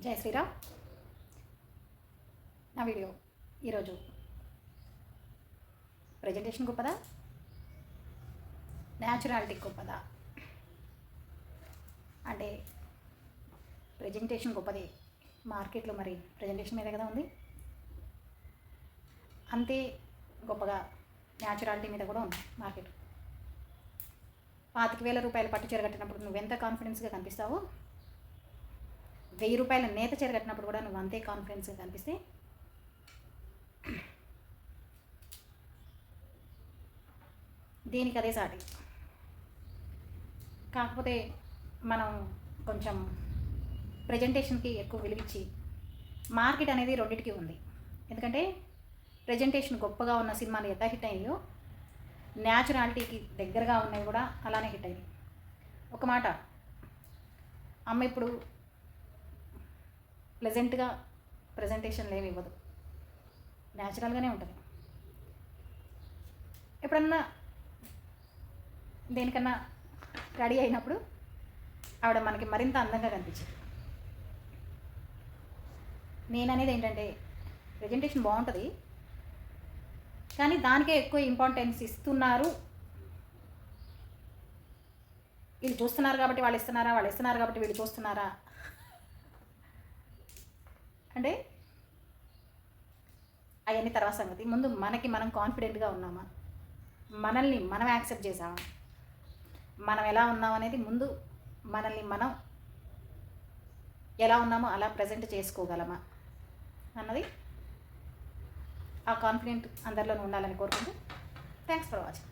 జై శ్రీరామ్. నా వీడియో ఈరోజు ప్రజెంటేషన్ గొప్పదా, న్యాచురాలిటీ గొప్పదా అంటే ప్రజెంటేషన్ గొప్పది. మార్కెట్లో మరి ప్రజెంటేషన్ మీద కదా ఉంది. అంతే గొప్పగా న్యాచురాలిటీ మీద కూడా ఉంది మార్కెట్. 25,000 రూపాయలు పట్టు చీర కట్టినప్పుడు నువ్వెంత కాన్ఫిడెన్స్గా కనిపిస్తావో, 1000 రూపాయల నేత చీర కట్టినప్పుడు కూడా నువ్వు అంతే కాన్ఫిడెన్స్గా కనిపిస్తే దీనికి అదే సాటి. కాకపోతే మనం కొంచెం ప్రజెంటేషన్కి ఎక్కువ విలువిచ్చి, మార్కెట్ అనేది రెండింటికి ఉంది. ఎందుకంటే ప్రజెంటేషన్ గొప్పగా ఉన్న సినిమాలు ఎంత హిట్ అయ్యాయో, న్యాచురాలిటీకి దగ్గరగా ఉన్నవి కూడా అలానే హిట్ అయ్యాయి. ఒక మాట, అమ్మ ఇప్పుడు ప్లెజెంట్గా ప్రజెంటేషన్లు ఏమి ఇవ్వదు, న్యాచురల్గానే ఉంటుంది. ఎప్పుడన్నా దేనికన్నా రెడీ అయినప్పుడు ఆవిడ మనకి మరింత అందంగా కనిపించింది. నేననేది ఏంటంటే ప్రజెంటేషన్ బాగుంటుంది, కానీ దానికే ఎక్కువ ఇంపార్టెన్స్ ఇస్తున్నారు. వీళ్ళు చూస్తున్నారు కాబట్టి వాళ్ళు ఇస్తున్నారా, వాళ్ళు ఇస్తున్నారు కాబట్టి వీళ్ళు చూస్తున్నారా అంటే అవన్నీ తర్వాత సంగతి. ముందు మనకి మనం కాన్ఫిడెంట్గా ఉన్నామా, మనల్ని మనం యాక్సెప్ట్ చేసామా, మనం ఎలా ఉన్నాం అనేది ముందు మనల్ని మనం ఎలా ఉన్నామో అలా ప్రజెంట్ చేసుకోగలమా అన్నది, ఆ కాన్ఫిడెంట్ అందరిలోనూ ఉండాలని కోరుకుంటూ థ్యాంక్స్ ఫర్ వాచింగ్.